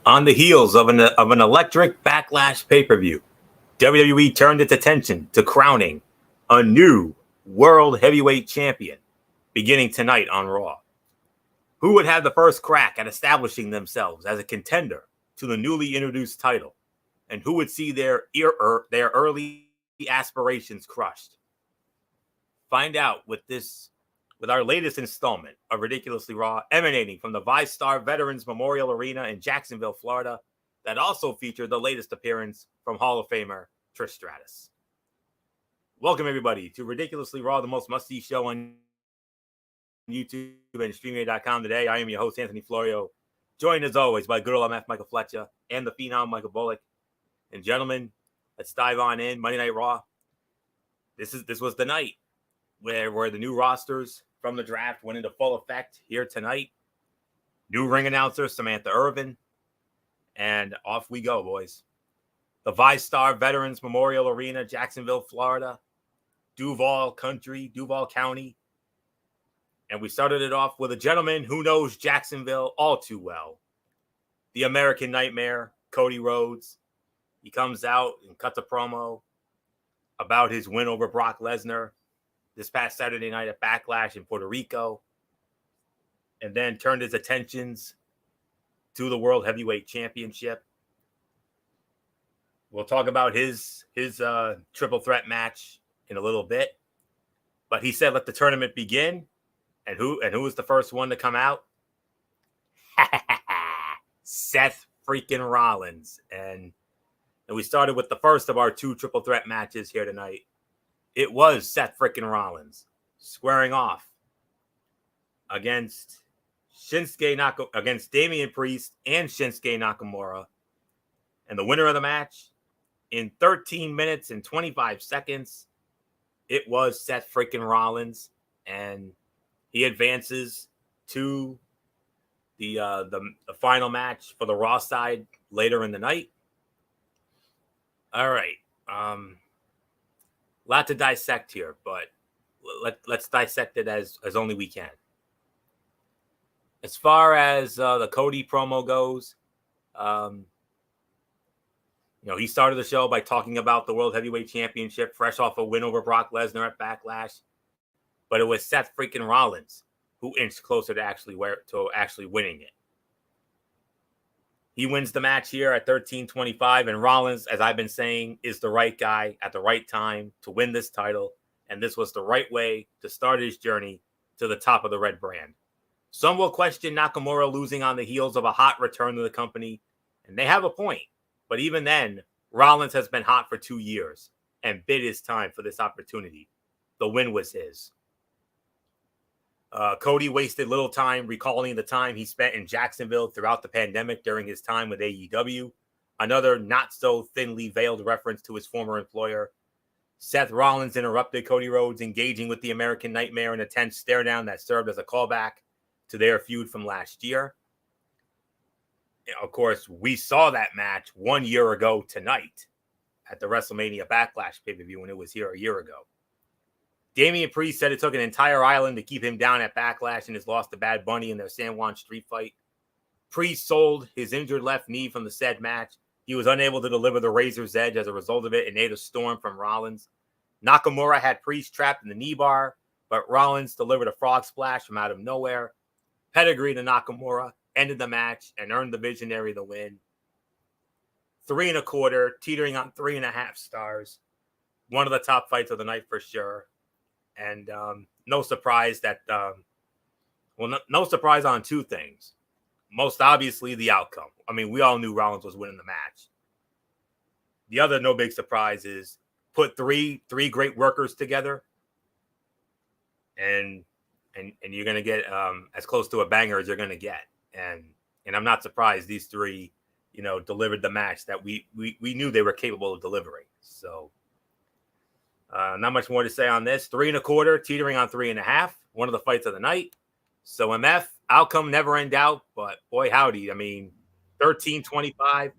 On the heels of an electric Backlash pay-per-view, WWE turned its attention to crowning a new World Heavyweight Champion beginning tonight on Raw. Who would have the first crack at establishing themselves as a contender to the newly introduced title, and who would see their early aspirations crushed? Find out with our latest installment of Ridiculously Raw, emanating from the VyStar Veterans Memorial Arena in Jacksonville, Florida, that also featured the latest appearance from Hall of Famer Trish Stratus. Welcome, everybody, to Ridiculously Raw, the most must-see show on YouTube and StreamYard.com today. I am your host, Anthony Florio, joined as always by good old MF Michael Fletcher and the Phenom Michael Bullock. And gentlemen, let's dive on in. Monday Night Raw. This was the night where the new rosters from the draft went into full effect here tonight. New ring announcer, Samantha Irvin. And off we go, boys. The VyStar Veterans Memorial Arena, Jacksonville, Florida. Duval County. And we started it off with a gentleman who knows Jacksonville all too well. The American Nightmare, Cody Rhodes. He comes out and cuts a promo about his win over Brock Lesnar this past Saturday night at Backlash in Puerto Rico, and then turned his attentions to the World Heavyweight Championship. We'll talk about his triple threat match in a little bit, but he said let the tournament begin, and who was the first one to come out? Seth freaking Rollins, and we started with the first of our two triple threat matches here tonight. It was Seth freaking Rollins squaring off against Damian Priest and Shinsuke Nakamura. And the winner of the match, in 13 minutes and 25 seconds, it was Seth freaking Rollins. And he advances to the final match for the Raw side later in the night. All right. Lot to dissect here, but let's dissect it as only we can. As far as the Cody promo goes, he started the show by talking about the World Heavyweight Championship, fresh off a win over Brock Lesnar at Backlash. But it was Seth freaking Rollins who inched closer to actually winning it. He wins the match here at 13:25, and Rollins, as I've been saying, is the right guy at the right time to win this title, and this was the right way to start his journey to the top of the Red brand. Some will question Nakamura losing on the heels of a hot return to the company, and they have a point. But even then, Rollins has been hot for 2 years and bid his time for this opportunity. The win was his. Cody wasted little time recalling the time he spent in Jacksonville throughout the pandemic during his time with AEW. Another not so thinly veiled reference to his former employer. Seth Rollins interrupted Cody Rhodes engaging with the American Nightmare in a tense stare down that served as a callback to their feud from last year. Of course, we saw that match 1 year ago tonight at the WrestleMania Backlash pay-per-view when it was here a year ago. Damian Priest said it took an entire island to keep him down at Backlash in his loss to Bad Bunny in their San Juan street fight. Priest sold his injured left knee from the said match. He was unable to deliver the Razor's Edge as a result of it and ate a storm from Rollins. Nakamura had Priest trapped in the knee bar, but Rollins delivered a frog splash from out of nowhere. Pedigree to Nakamura ended the match and earned the Visionary the win. 3 1/4, teetering on 3.5 stars. One of the top fights of the night for sure. And no surprise no surprise on two things. Most obviously, the outcome. I mean, we all knew Rollins was winning the match. The other no big surprise is put three great workers together, and you're gonna get as close to a banger as you're gonna get. And I'm not surprised these three, delivered the match that we knew they were capable of delivering. So. Not much more to say on this. 3 1/4, teetering on 3.5. One of the fights of the night. So MF, outcome never in doubt, but boy howdy. I mean, 13:25.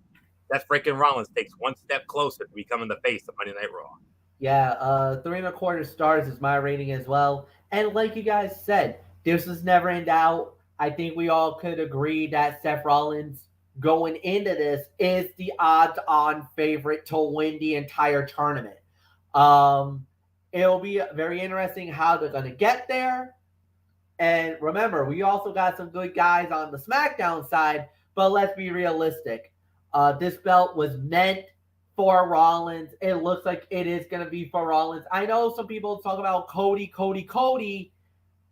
That freaking Rollins takes one step closer to becoming the face of Monday Night Raw. Yeah, 3 1/4 stars is my rating as well. And like you guys said, this was never in doubt. I think we all could agree that Seth Rollins going into this is the odds-on favorite to win the entire tournament. It'll be very interesting how they're going to get there. And remember, we also got some good guys on the SmackDown side, but let's be realistic. This belt was meant for Rollins. It looks like it is going to be for Rollins. I know some people talk about Cody.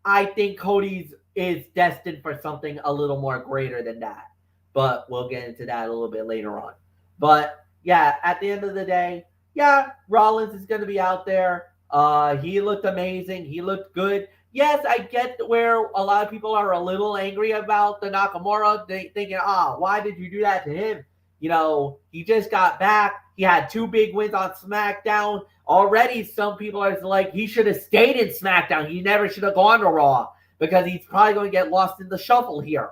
I think Cody's is destined for something a little more greater than that. But we'll get into that a little bit later on. But yeah, at the end of the day, yeah, Rollins is going to be out there. He looked amazing. He looked good. Yes, I get where a lot of people are a little angry about the Nakamura, thinking, why did you do that to him? You know, he just got back. He had 2 big wins on SmackDown. Already, some people are like, he should have stayed in SmackDown. He never should have gone to Raw because he's probably going to get lost in the shuffle here.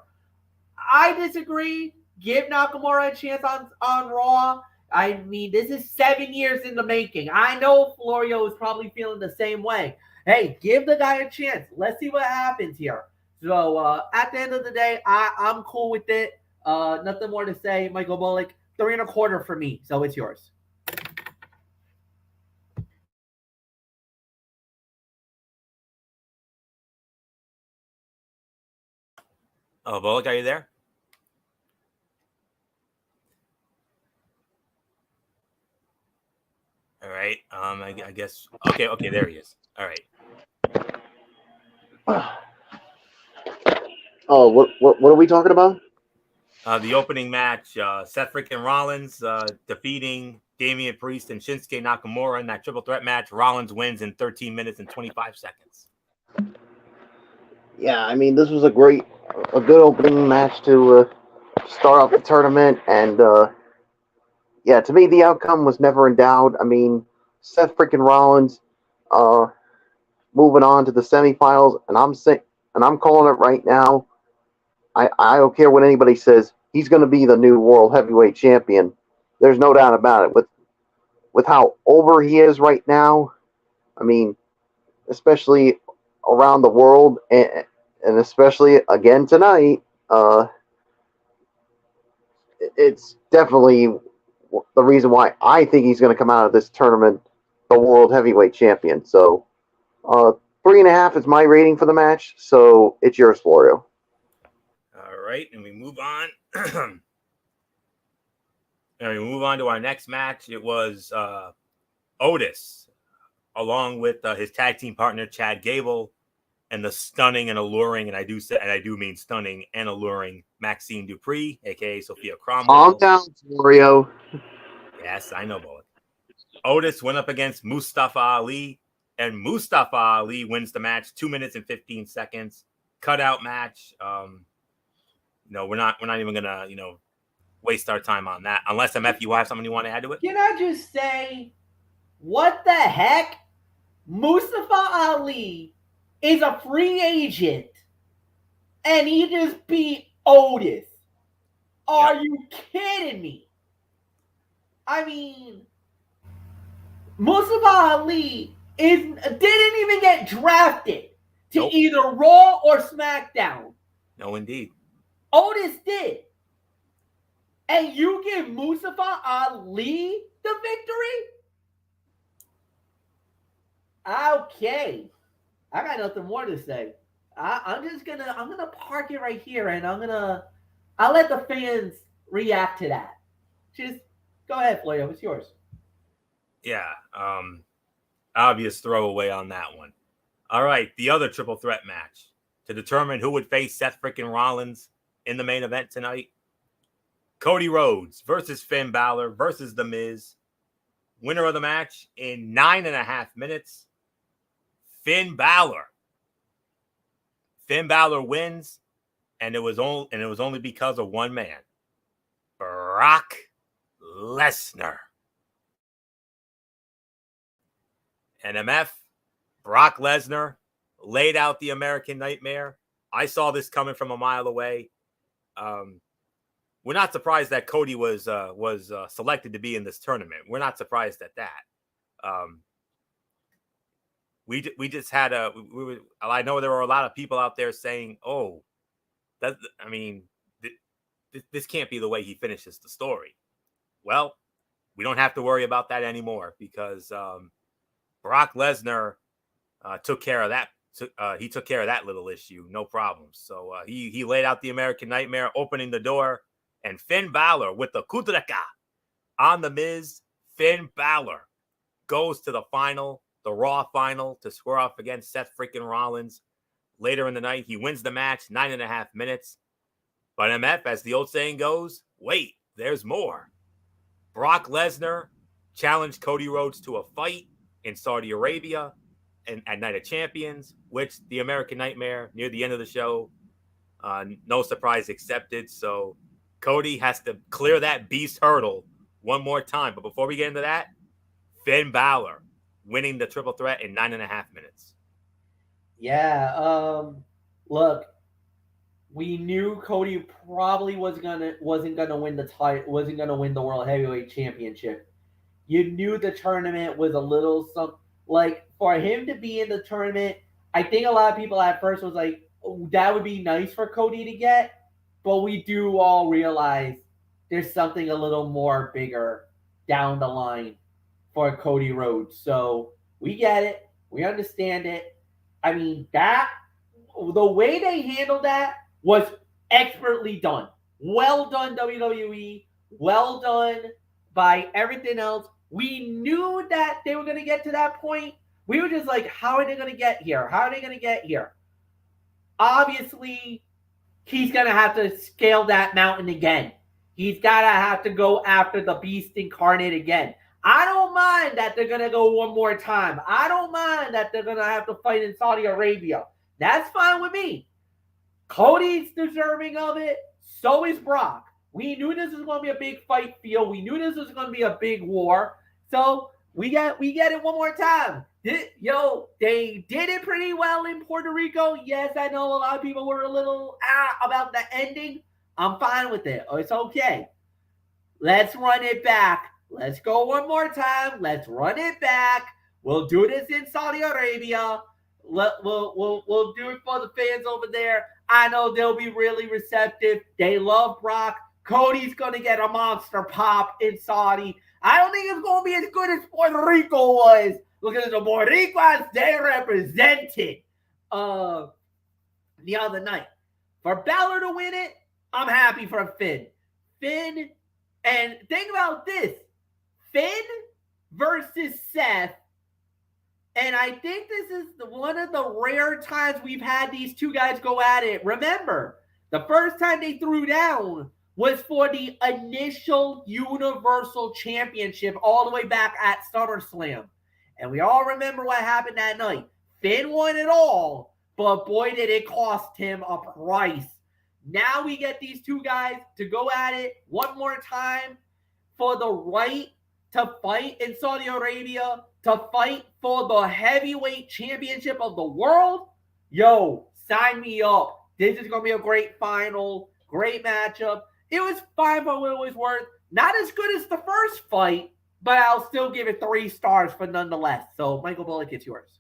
I disagree. Give Nakamura a chance on Raw. I mean, this is 7 years in the making. I know Florio is probably feeling the same way. Hey, give the guy a chance. Let's see what happens here. So at the end of the day, I'm cool with it. Nothing more to say. Michael Bullock, 3.25 for me. So it's yours. Oh, Bullock, are you there? All right. I guess. Okay. There he is. All right. Oh, what are we talking about? The opening match, Seth freaking Rollins defeating Damian Priest and Shinsuke Nakamura in that triple threat match. Rollins wins in 13 minutes and 25 seconds. Yeah, I mean, this was a good opening match to start off the tournament, and yeah, to me, the outcome was never in doubt. I mean, Seth freaking Rollins, moving on to the semifinals, and I'm calling it right now. I don't care what anybody says. He's going to be the new World Heavyweight Champion. There's no doubt about it. With how over he is right now, I mean, especially around the world, and especially again tonight, it's definitely the reason why I think he's going to come out of this tournament the World Heavyweight Champion. So, 3.5 is my rating for the match. So it's yours, Florio. All right, and we move on. And we move on to our next match. It was Otis, along with his tag team partner Chad Gable, and the stunning and alluring, and I do mean stunning and alluring, Maxine Dupree, aka Sophia Cromwell. Calm down, Florio. Yes, I know, Bullet. Otis went up against Mustafa Ali, and Mustafa Ali wins the match 2 minutes and 15 seconds. Cutout match. No, we're not even gonna waste our time on that. Unless MF, you have something you want to add to it? Can I just say, what the heck? Mustafa Ali is a free agent, and he just beat Otis. Are you kidding me? I mean, Mustafa Ali didn't even get drafted to either Raw or SmackDown. No, indeed. Otis did. And you give Mustafa Ali the victory? Okay. I got nothing more to say. I'm gonna park it right here, and I'll let the fans react to that. Just go ahead, Florio. It's yours. Yeah. Obvious throwaway on that one. All right, the other triple threat match to determine who would face Seth freaking Rollins in the main event tonight. Cody Rhodes versus Finn Balor versus The Miz. Winner of the match in 9.5 minutes. Finn Balor. Finn Balor wins, and it was only because of one man, Brock Lesnar. And MF, Brock Lesnar laid out the American Nightmare. I saw this coming from a mile away. We're not surprised that Cody was selected to be in this tournament. We're not surprised at that. We just had I know there were a lot of people out there saying, "Oh, this this can't be the way he finishes the story. Well, we don't have to worry about that anymore because Brock Lesnar took care of that. He took care of that little issue, no problem. So he laid out the American Nightmare, opening the door, and Finn Balor with the coup d'etat on the Miz. Finn Balor goes to the final, the Raw final, to square off against Seth freaking Rollins. Later in the night, he wins the match, 9.5 minutes. But MF, as the old saying goes, wait, there's more. Brock Lesnar challenged Cody Rhodes to a fight in Saudi Arabia and at Night of Champions, which the American Nightmare near the end of the show, no surprise, accepted. So Cody has to clear that beast hurdle one more time. But before we get into that, Finn Balor winning the triple threat in 9.5 minutes. Yeah. Look, we knew Cody probably wasn't gonna win the title, wasn't gonna win the World Heavyweight Championship. You knew the tournament was a little like for him to be in the tournament. I think a lot of people at first was like, oh, that would be nice for Cody to get, but we do all realize there's something a little more bigger down the line for Cody Rhodes. So we get it, we understand it. I mean, the way they handled that was expertly done. Well done, WWE. Well done by everything else. We knew that they were going to get to that point. We were just like, how are they going to get here? How are they going to get here? Obviously, he's going to have to scale that mountain again. He's got to have to go after the Beast Incarnate again. I don't mind that they're going to go one more time. I don't mind that they're going to have to fight in Saudi Arabia. That's fine with me. Cody's deserving of it. So is Brock. We knew this was going to be a big fight field. We knew this was going to be a big war. So we get it one more time. They did it pretty well in Puerto Rico. Yes, I know a lot of people were a little about the ending. I'm fine with it. It's okay. Let's run it back. Let's go one more time. Let's run it back. We'll do this in Saudi Arabia. We'll do it for the fans over there. I know they'll be really receptive. They love Brock. Cody's going to get a monster pop in Saudi. I don't think it's going to be as good as Puerto Rico was. Look at the Boricuas they represented the other night. For Balor to win it, I'm happy for Finn. Finn, and think about this. Finn versus Seth. And I think this is one of the rare times we've had these two guys go at it. Remember, the first time they threw down was for the initial Universal Championship all the way back at SummerSlam. And we all remember what happened that night. Finn won it all, but boy, did it cost him a price. Now we get these two guys to go at it one more time for the right to fight in Saudi Arabia, to fight for the heavyweight championship of the world. Yo, sign me up. This is going to be a great final, great matchup. It was fine for what it was worth. Not as good as the first fight, but I'll still give it 3 stars for nonetheless. So, Michael Bullock, it's yours.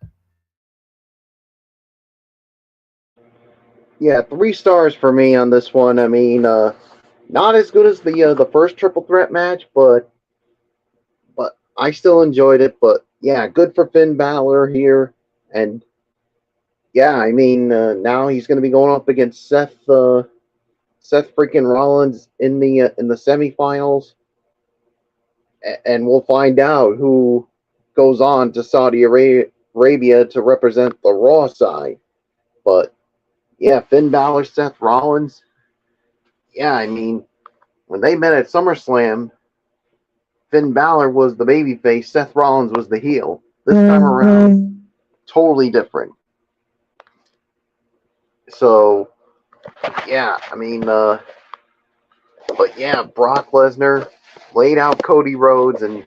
Yeah, 3 stars for me on this one. I mean, not as good as the first triple threat match, but I still enjoyed it. But yeah, good for Finn Balor here, and yeah, I mean, now he's going to be going up against Seth freaking Rollins in the semifinals, and we'll find out who goes on to Saudi Arabia to represent the Raw side. But yeah, Finn Balor, Seth Rollins. Yeah, I mean, when they met at SummerSlam, Finn Balor was the babyface, Seth Rollins was the heel. This time around, totally different. So, yeah, I mean, but yeah, Brock Lesnar laid out Cody Rhodes, and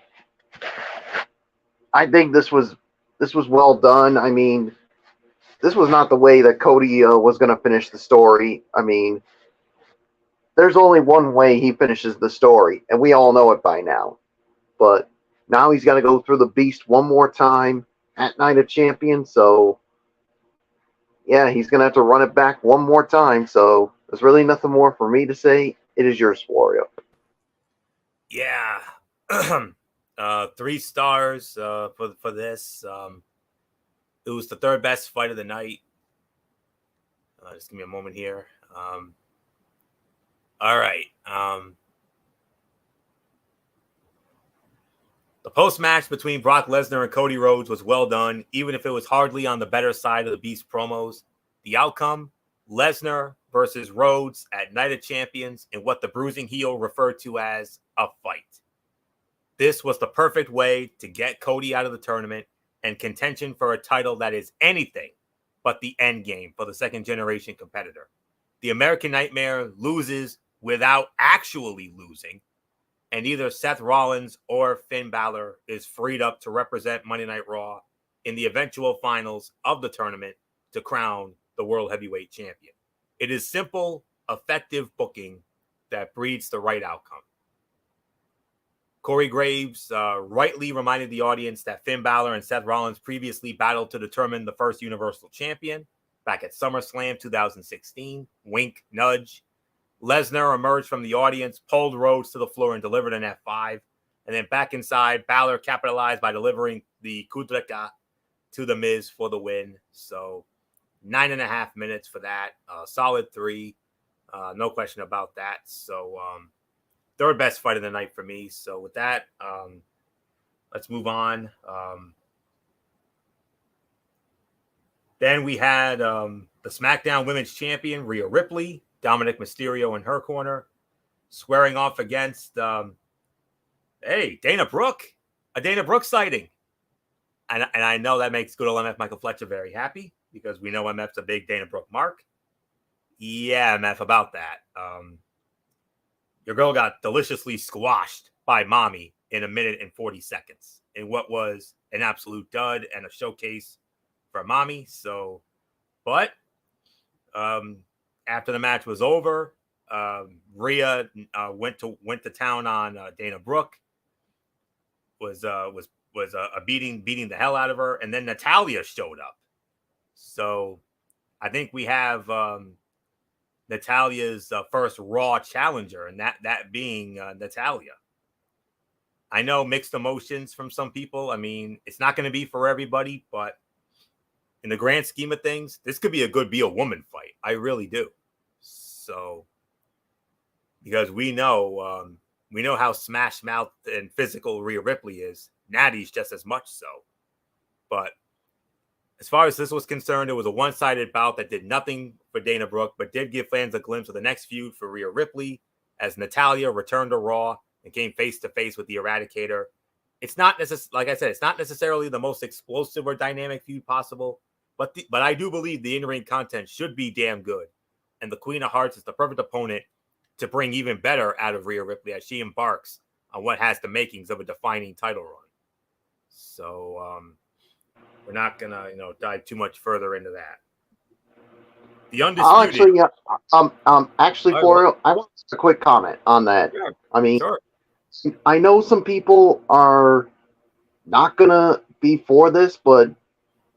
I think this was well done. I mean, this was not the way that Cody was going to finish the story. I mean, there's only one way he finishes the story, and we all know it by now. But now he's got to go through the Beast one more time at Night of Champions. So, yeah, he's going to have to run it back one more time. So, there's really nothing more for me to say it is yours, Florio. Yeah. 3 stars for this. It was the third best fight of the night. Just give me a moment here. All right. The post-match between Brock Lesnar and Cody Rhodes was well done, even if it was hardly on the better side of the Beast promos. The outcome, Lesnar versus Rhodes at Night of Champions in what the bruising heel referred to as a fight. This was the perfect way to get Cody out of the tournament and contention for a title that is anything but the end game for the second-generation competitor. The American Nightmare loses without actually losing, and either Seth Rollins or Finn Balor is freed up to represent Monday Night Raw in the eventual finals of the tournament to crown the World Heavyweight Champion. It is simple, effective booking that breeds the right outcome. Corey Graves rightly reminded the audience that Finn Balor and Seth Rollins previously battled to determine the first Universal Champion back at SummerSlam 2016. Wink, nudge. Lesnar emerged from the audience, pulled Rhodes to the floor, and delivered an F5. And then back inside, Balor capitalized by delivering the coup d'etat to The Miz for the win. So 9.5 minutes for that. Solid 3. No question about that. So third best fight of the night for me. So with that, let's move on. Then we had the SmackDown Women's Champion, Rhea Ripley, Dominic Mysterio in her corner, squaring off against, Dana Brooke, a Dana Brooke sighting. And I know that makes good old MF Michael Fletcher very happy because we know MF's a big Dana Brooke mark. Yeah, MF, about that. Your girl got deliciously squashed by Mommy in 1 minute and 40 seconds in what was an absolute dud and a showcase for Mommy. So, but after the match was over, Rhea went to town on Dana Brooke. Was beating the hell out of her, and then Natalya showed up. So I think we have Natalya's first Raw challenger, and that being Natalya. I know mixed emotions from some people. I mean, it's not going to be for everybody, but in the grand scheme of things, this could be a woman fight. I really do. So, because we know how smash mouth and physical Rhea Ripley is. Natty's just as much so. But as far as this was concerned, it was a one-sided bout that did nothing for Dana Brooke, but did give fans a glimpse of the next feud for Rhea Ripley as Natalya returned to Raw and came face-to-face with the Eradicator. It's not like I said, it's not necessarily the most explosive or dynamic feud possible, but I do believe the in-ring content should be damn good. And the Queen of Hearts is the perfect opponent to bring even better out of Rhea Ripley as she embarks on what has the makings of a defining title run. So we're not gonna, dive too much further into that. The Undisputed. Actually, Florio, I want a quick comment on that. Sure. I mean, Sure. I know some people are not gonna be for this, but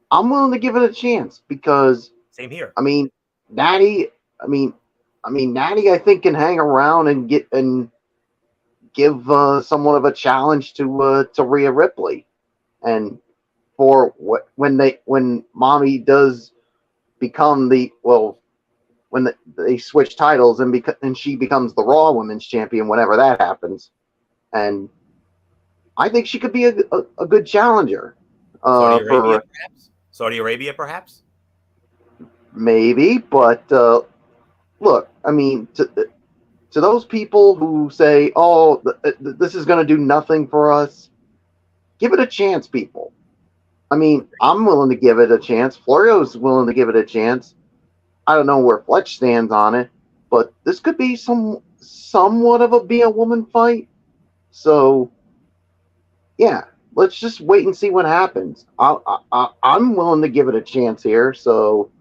I'm willing to give it a chance because Same here. I mean, Natty. Natty, I think, can hang around and give somewhat of a challenge to Rhea Ripley, and for when Mommy does become when they switch titles and she becomes the Raw Women's Champion whenever that happens, and I think she could be a good challenger. Saudi Arabia, perhaps. Maybe, but look, I mean, to those people who say, "Oh, this is going to do nothing for us," give it a chance, people. I mean, I'm willing to give it a chance. Florio's willing to give it a chance. I don't know where Fletch stands on it, but this could be somewhat of a woman fight. So, yeah, let's just wait and see what happens. I'm willing to give it a chance here. So,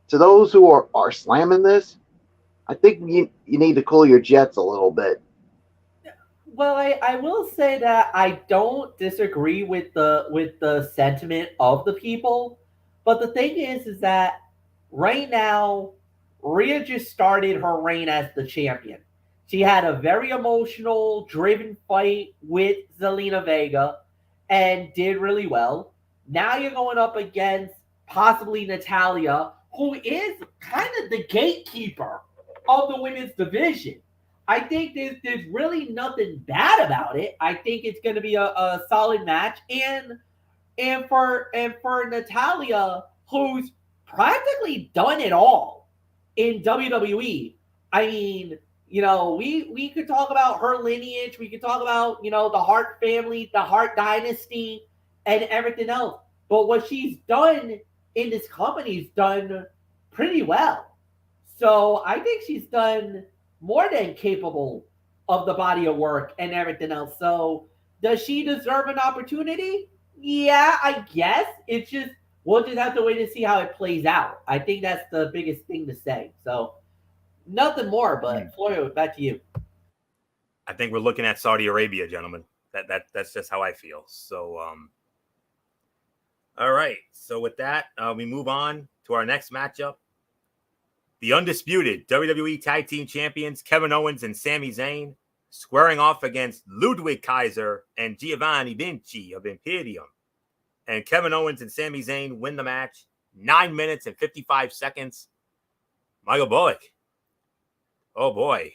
to those who are slamming this, I think you need to cool your jets a little bit. Well, I will say that I don't disagree with the sentiment of the people, but the thing is that right now Rhea just started her reign as the champion. She had a very emotional, driven fight with Zelina Vega and did really well. Now you're going up against possibly Natalia, who is kind of the gatekeeper of the women's division. I think there's really nothing bad about it. I think it's going to be a solid match, and for Natalia, who's practically done it all in WWE. I mean, we could talk about her lineage. We could talk about, the Hart family, the Hart dynasty, and everything else. But what she's done in this company's done pretty well. So I think she's done more than capable of the body of work and everything else. So does she deserve an opportunity? Yeah, I guess. It's just we'll just have to wait and see how it plays out. I think that's the biggest thing to say. So nothing more, but Florio, back to you. I think we're looking at Saudi Arabia, gentlemen. That's just how I feel. So, all right. So with that, we move on to our next matchup. The undisputed WWE Tag Team Champions Kevin Owens and Sami Zayn squaring off against Ludwig Kaiser and Giovanni Vinci of Imperium. And Kevin Owens and Sami Zayn win the match 9 minutes and 55 seconds. Michael Bullock. Oh boy.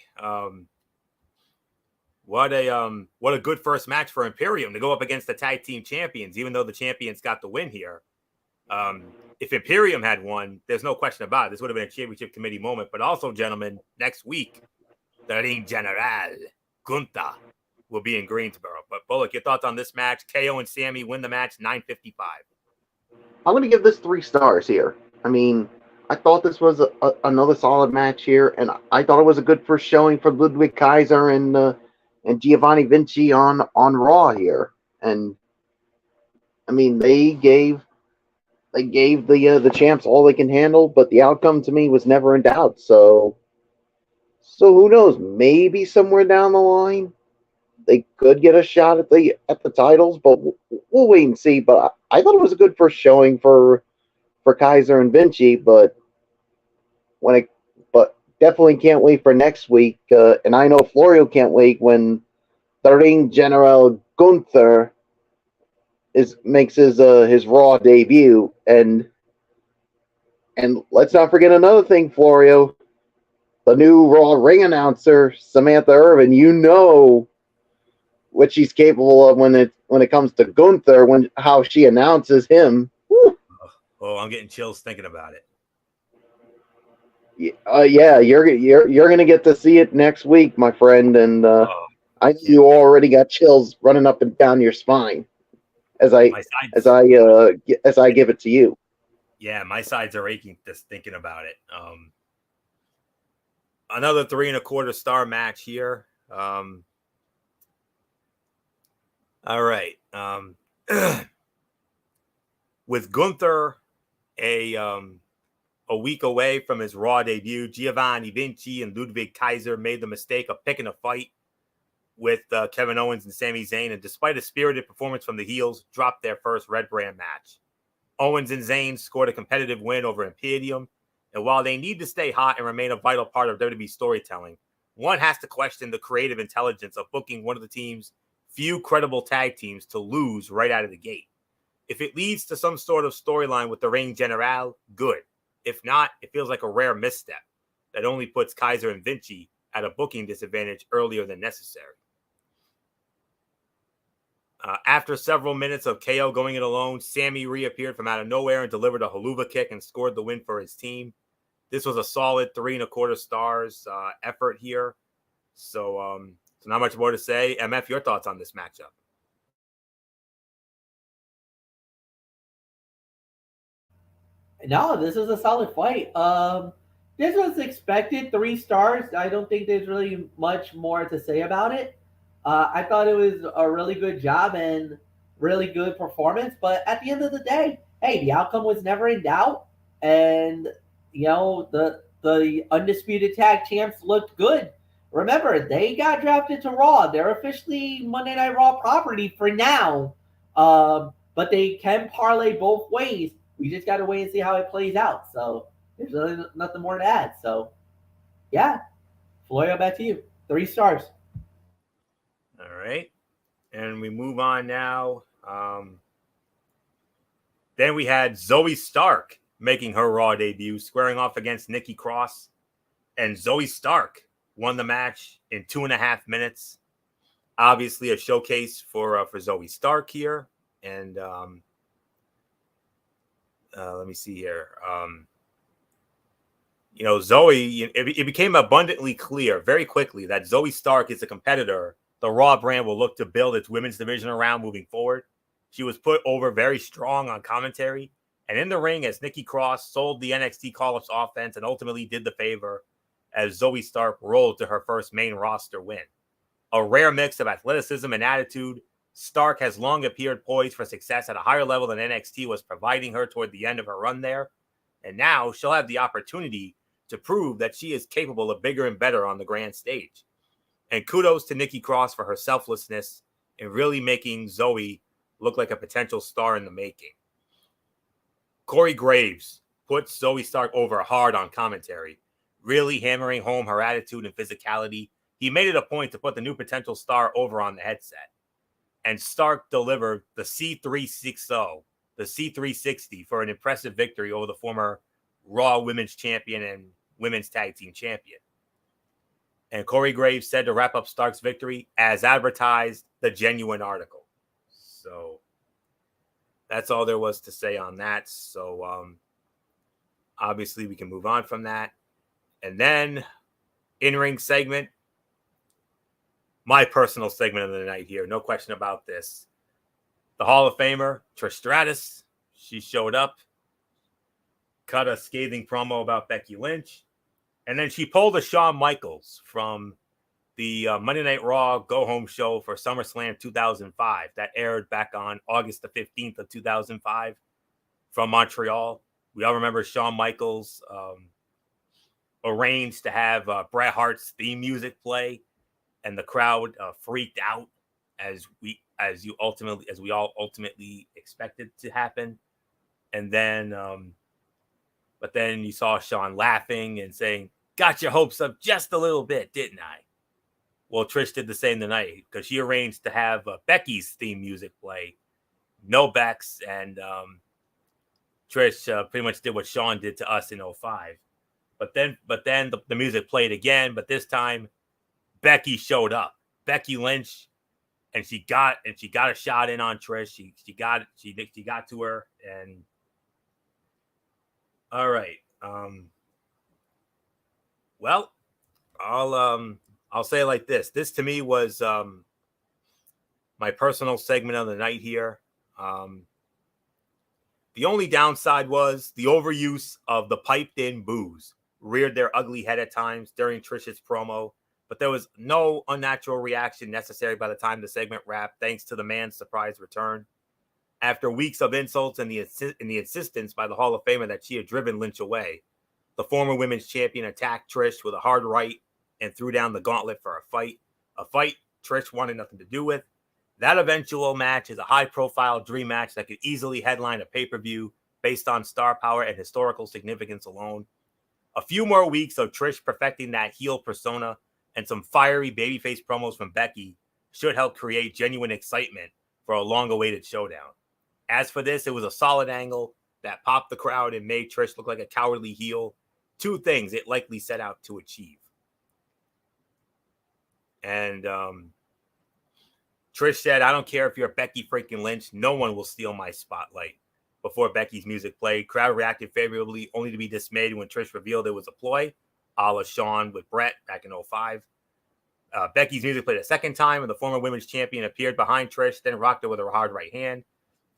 What a good first match for Imperium to go up against the tag team champions, even though the champions got the win here. If Imperium had won, there's no question about it. This would have been a championship committee moment. But also, gentlemen, next week, the Ring General, Gunther, will be in Greensboro. But Bullock, your thoughts on this match? KO and Sammy win the match 9:55. I'm going to give this 3 stars here. I mean, I thought this was another solid match here, and I thought it was a good first showing for Ludwig Kaiser and Giovanni Vinci on Raw here. And I mean, they gave the champs all they can handle, but the outcome to me was never in doubt. So who knows? Maybe somewhere down the line they could get a shot at the titles, but we'll wait and see. But I thought it was a good first showing for Kaiser and Vinci, but definitely can't wait for next week. And I know Florio can't wait when the Ring General Gunther makes his Raw debut. And let's not forget another thing, Florio. The new Raw ring announcer, Samantha Irvin, you know what she's capable of when it comes to Gunther, how she announces him. Woo. Oh, I'm getting chills thinking about it. Yeah, you're gonna get to see it next week, my friend, and I know you already got chills running up and down your spine as I give it to you. Yeah, my sides are aching just thinking about it. Another 3 1/4 star match here. All right. With Gunther a week away from his Raw debut, Giovanni Vinci and Ludwig Kaiser made the mistake of picking a fight with Kevin Owens and Sami Zayn, and despite a spirited performance from the heels, dropped their first Red Brand match. Owens and Zayn scored a competitive win over Imperium, and while they need to stay hot and remain a vital part of WWE storytelling, one has to question the creative intelligence of booking one of the team's few credible tag teams to lose right out of the gate. If it leads to some sort of storyline with the Ring General, good. If not, it feels like a rare misstep that only puts Kaiser and Vinci at a booking disadvantage earlier than necessary. After several minutes of KO going it alone, Sammy reappeared from out of nowhere and delivered a haluva kick and scored the win for his team. This was a solid 3 1/4 stars effort here. So not much more to say. MF, your thoughts on this matchup? No, this is a solid fight. This was expected, 3 stars. I don't think there's really much more to say about it. I thought it was a really good job and really good performance. But at the end of the day, hey, the outcome was never in doubt. And, the undisputed tag champs looked good. Remember, they got drafted to Raw. They're officially Monday Night Raw property for now. But they can parlay both ways. We just got to wait and see how it plays out. So there's really nothing more to add. So, yeah. Florio, back to you. 3 stars. All right. And we move on now. Then we had Zoe Stark making her Raw debut, squaring off against Nikki Cross. And Zoe Stark won the match in 2.5 minutes. Obviously, a showcase for Zoe Stark here. And let me see here. Zoe, it became abundantly clear very quickly that Zoe Stark is a competitor the Raw brand will look to build its women's division around moving forward. She was put over very strong on commentary and in the ring as Nikki Cross sold the NXT call-ups offense and ultimately did the favor as Zoe Stark rolled to her first main roster win. A rare mix of athleticism and attitude, Stark has long appeared poised for success at a higher level than NXT was providing her toward the end of her run there. And now she'll have the opportunity to prove that she is capable of bigger and better on the grand stage. And kudos to Nikki Cross for her selflessness in really making Zoe look like a potential star in the making. Corey Graves puts Zoe Stark over hard on commentary, really hammering home her attitude and physicality. He made it a point to put the new potential star over on the headset. And Stark delivered the C360, the C360 for an impressive victory over the former Raw Women's Champion and Women's Tag Team Champion. And Corey Graves said to wrap up Stark's victory, as advertised, the genuine article. So that's all there was to say on that. So obviously we can move on from that. And then in-ring segment, my personal segment of the night here. No question about this. The Hall of Famer, Trish Stratus, she showed up, cut a scathing promo about Becky Lynch, and then she pulled a Shawn Michaels from the Monday Night Raw go-home show for SummerSlam 2005 that aired back on August the 15th of 2005 from Montreal. We all remember Shawn Michaels arranged to have Bret Hart's theme music play, and the crowd freaked out as we all ultimately expected to happen. And then but then you saw Shawn laughing and saying, "Got your hopes up just a little bit, didn't I?" Well, Trish did the same tonight because she arranged to have Becky's theme music play. No Bex, and Trish pretty much did what Shawn did to us in 05. But then the music played again, but this time Becky showed up. Becky Lynch, and she got a shot in on Trish. She got to her, and all right. Well, I'll say it like this. This to me was my personal segment of the night here. The only downside was the overuse of the piped in boos reared their ugly head at times during Trish's promo, but there was no unnatural reaction necessary by the time the segment wrapped, thanks to the man's surprise return. After weeks of insults and the insistence by the Hall of Famer that she had driven Lynch away, the former women's champion attacked Trish with a hard right and threw down the gauntlet for a fight Trish wanted nothing to do with. That eventual match is a high-profile dream match that could easily headline a pay-per-view based on star power and historical significance alone. A few more weeks of Trish perfecting that heel persona and some fiery babyface promos from Becky should help create genuine excitement for a long-awaited showdown. As for this, it was a solid angle that popped the crowd and made Trish look like a cowardly heel. Two things it likely set out to achieve. And Trish said, "I don't care if you're Becky freaking Lynch. No one will steal my spotlight." Before Becky's music played, crowd reacted favorably, only to be dismayed when Trish revealed it was a ploy, a la Shawn with Brett back in 05. Becky's music played a second time, and the former women's champion appeared behind Trish, then rocked her with her hard right hand.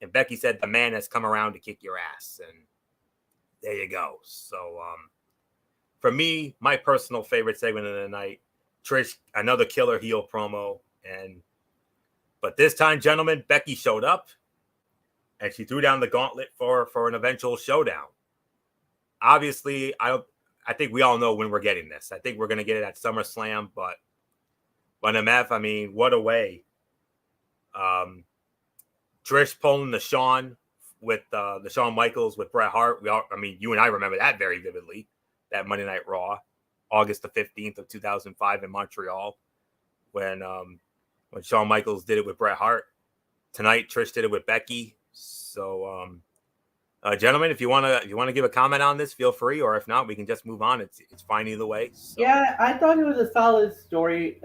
And Becky said, "The man has come around to kick your ass." And there you go. So for me, my personal favorite segment of the night, Trish, another killer heel promo. But this time, gentlemen, Becky showed up and she threw down the gauntlet for an eventual showdown. Obviously, I think we all know when we're getting this. I think we're going to get it at SummerSlam, but MF, I mean, what a way. Trish pulling the Shawn with the Shawn Michaels with Bret Hart. You and I remember that very vividly, that Monday Night Raw. August the 15th of 2005 in Montreal when Shawn Michaels did it with Bret Hart. Tonight, Trish did it with Becky. So, gentlemen, if you want to give a comment on this, feel free, or if not, we can just move on. It's fine either way. So. Yeah, I thought it was a solid story,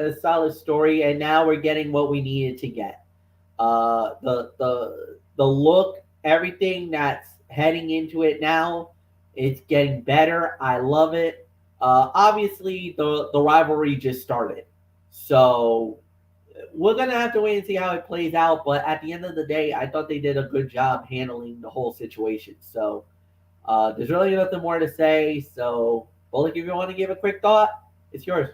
and now we're getting what we needed to get. The look, everything that's heading into it now, it's getting better. I love it. Obviously, the rivalry just started, so we're gonna have to wait and see how it plays out. But at the end of the day, I thought they did a good job handling the whole situation. So there's really nothing more to say. So, Bullock, if you want to give a quick thought, it's yours.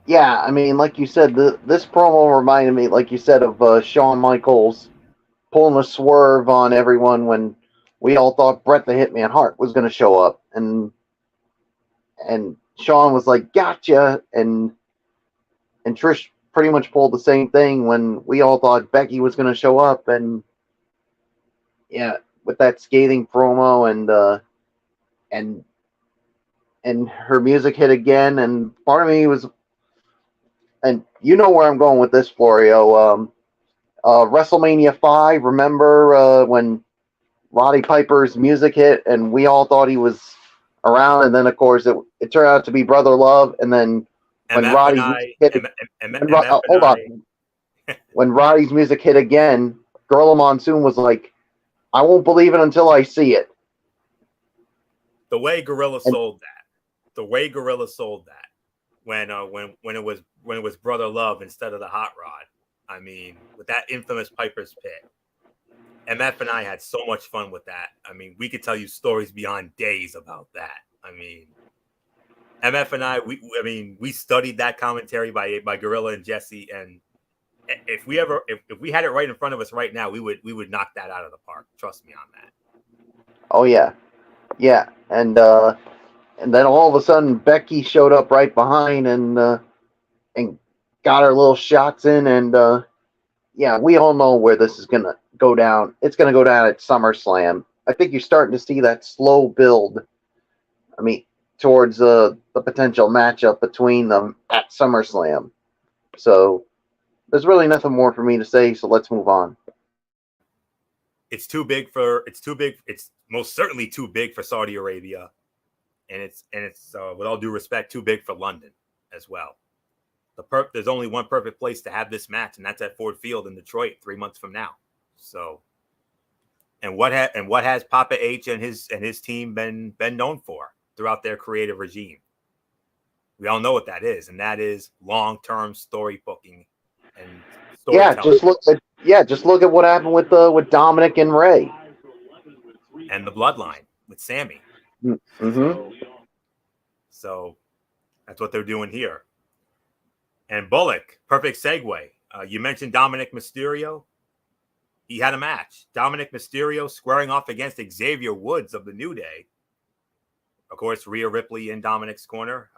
Yeah, I mean, like you said, this promo reminded me, like you said, of Shawn Michaels pulling a swerve on everyone when we all thought Bret the Hitman Hart was going to show up, and Shawn was like, "Gotcha," and Trish pretty much pulled the same thing when we all thought Becky was going to show up, and yeah, with that scathing promo and her music hit again, and part of me was, and you know where I'm going with this, Florio. WrestleMania 5, remember when Roddy Piper's music hit and we all thought he was around, and then of course it turned out to be Brother Love, and then when Roddy's music hit, hold on, when Roddy's music hit again, Gorilla Monsoon was like, "I won't believe it until I see it." The way Gorilla sold that, when it was Brother Love instead of the Hot Rod. I mean, with that infamous Piper's Pit, MF and I had so much fun with that. I mean, we could tell you stories beyond days about that. I mean, MF and I, we studied that commentary by Gorilla and Jesse, and if we had it right in front of us right now, we would knock that out of the park. Trust me on that. Oh yeah, and then all of a sudden Becky showed up right behind and got her little shots in, and yeah, we all know where this is gonna go down. It's gonna go down at SummerSlam. I think you're starting to see that slow build. I mean, towards the potential matchup between them at SummerSlam. So there's really nothing more for me to say. So let's move on. It's most certainly too big for Saudi Arabia, and it's with all due respect, too big for London as well. There's only one perfect place to have this match, and that's at Ford Field in Detroit 3 months from now. So, and what has Papa H and his team been known for throughout their creative regime? We all know what that is, and that is long-term story booking and storytelling. Just look at what happened with Dominic and Ray, and the Bloodline with Sammy. Mm-hmm. So that's what they're doing here. And Bullock, perfect segue. You mentioned Dominic Mysterio. He had a match. Dominic Mysterio squaring off against Xavier Woods of the New Day. Of course, Rhea Ripley in Dominic's corner.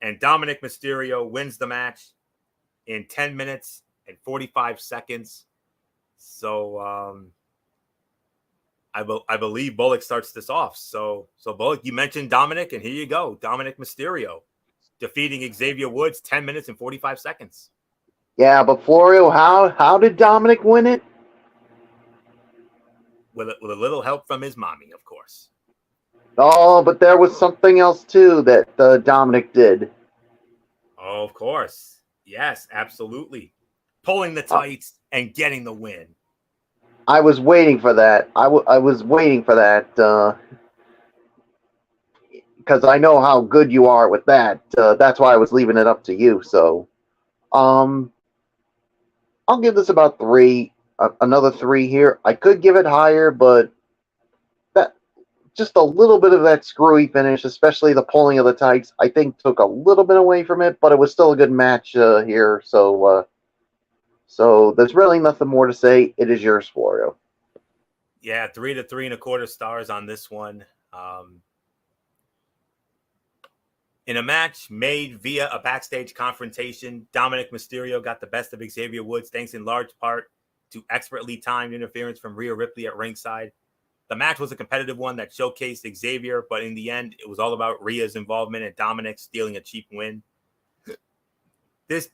And Dominic Mysterio wins the match in 10 minutes and 45 seconds. So I believe Bullock starts this off. So Bullock, you mentioned Dominic, and here you go. Dominic Mysterio defeating Xavier Woods 10 minutes and 45 seconds. Yeah, but Florio, how did Dominic win it? With a little help from his mommy, of course. Oh, but there was something else too that Dominic did. Oh, of course. Yes, absolutely. Pulling the tights and getting the win. I was waiting for that. I was waiting for that because I know how good you are with that. That's why I was leaving it up to you. So, I'll give this about 3. Another 3 here. I could give it higher, but that just a little bit of that screwy finish, especially the pulling of the tights, I think took a little bit away from it. But it was still a good match here. So there's really nothing more to say. It is yours, Florio. Yeah, 3 to 3.25 stars on this one. In a match made via a backstage confrontation, Dominic Mysterio got the best of Xavier Woods, thanks in large part to expertly timed interference from Rhea Ripley at ringside. The match was a competitive one that showcased Xavier, but in the end, it was all about Rhea's involvement and Dominic stealing a cheap win.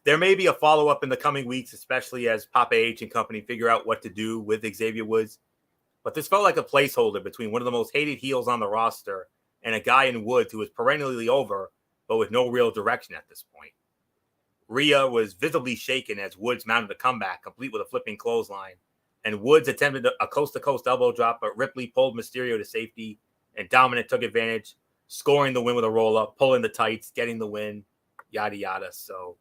There may be a follow-up in the coming weeks, especially as Papa H and company figure out what to do with Xavier Woods. But this felt like a placeholder between one of the most hated heels on the roster and a guy in Woods who was perennially over, but with no real direction at this point. Rhea was visibly shaken as Woods mounted a comeback, complete with a flipping clothesline. And Woods attempted a coast-to-coast elbow drop, but Ripley pulled Mysterio to safety, and Dominic took advantage, scoring the win with a roll-up, pulling the tights, getting the win, yada, yada. So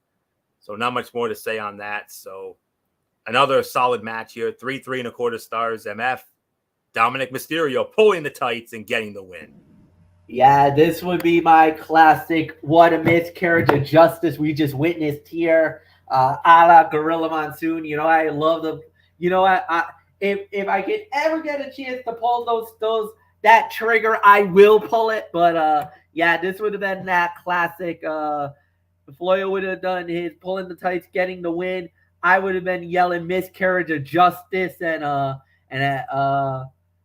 not much more to say on that. So another solid match here, 3.75 stars, MF. Dominic Mysterio pulling the tights and getting the win. Yeah, this would be my classic what a miscarriage of justice we just witnessed here, a la Gorilla Monsoon. You know, I love the, you know, if I could ever get a chance to pull that trigger, I will pull it. But yeah, this would have been that classic. Floyd would have done his pulling the tights, getting the win. I would have been yelling miscarriage of justice and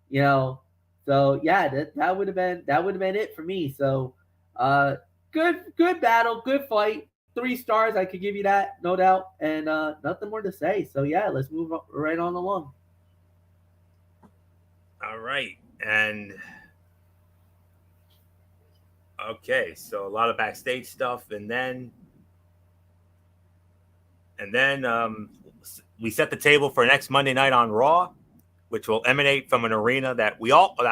you know. So yeah, that would have been it for me. So good battle, good fight. 3 stars, I could give you that, no doubt, and nothing more to say. So yeah, let's move right on along. All right, and okay, so a lot of backstage stuff, and then we set the table for next Monday night on Raw, which will emanate from an arena that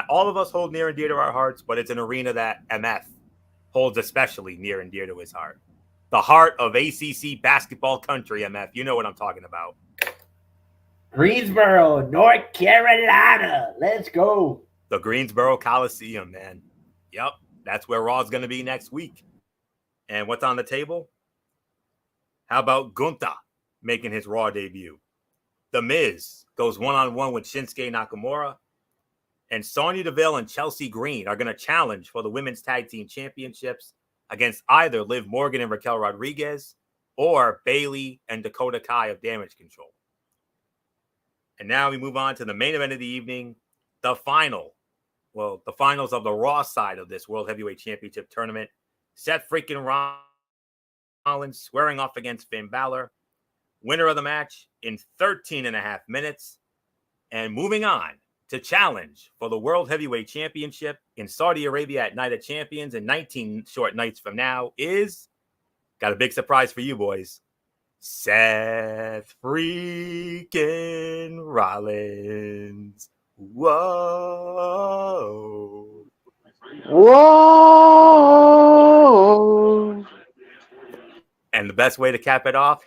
all of us hold near and dear to our hearts, but it's an arena that MF holds especially near and dear to his heart. The heart of ACC basketball country, MF. You know what I'm talking about. Greensboro, North Carolina. Let's go. The Greensboro Coliseum, man. Yep, that's where Raw's going to be next week. And what's on the table? How about Gunther making his Raw debut? The Miz goes one-on-one with Shinsuke Nakamura. And Sonya Deville and Chelsea Green are going to challenge for the Women's Tag Team Championships against either Liv Morgan and Raquel Rodriguez or Bayley and Dakota Kai of Damage Control. And now we move on to the main event of the evening, the finals of the Raw side of this World Heavyweight Championship tournament. Seth freaking Rollins squaring off against Finn Balor. Winner of the match in 13.5 minutes. And moving on to challenge for the World Heavyweight Championship in Saudi Arabia at Night of Champions in 19 short nights from now is, got a big surprise for you boys, Seth freaking Rollins. Whoa. Whoa. And the best way to cap it off,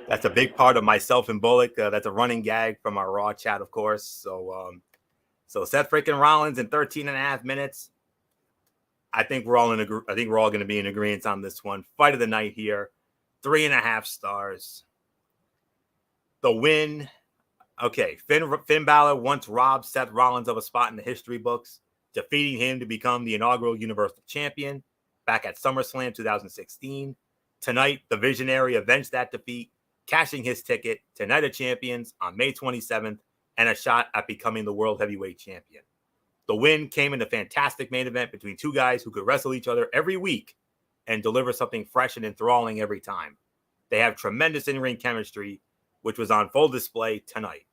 that's a big part of myself and Bullock. That's a running gag from our Raw chat, of course. So Seth freaking Rollins in 13.5 minutes. I think we're all going to be in agreement on this one. Fight of the night here, 3.5 stars. The win. Okay, Finn Balor once robbed Seth Rollins of a spot in the history books, defeating him to become the inaugural Universal Champion back at SummerSlam 2016. Tonight, the Visionary avenged that defeat, cashing his ticket to Night of Champions on May 27th and a shot at becoming the World Heavyweight Champion. The win came in a fantastic main event between two guys who could wrestle each other every week and deliver something fresh and enthralling every time. They have tremendous in-ring chemistry, which was on full display tonight.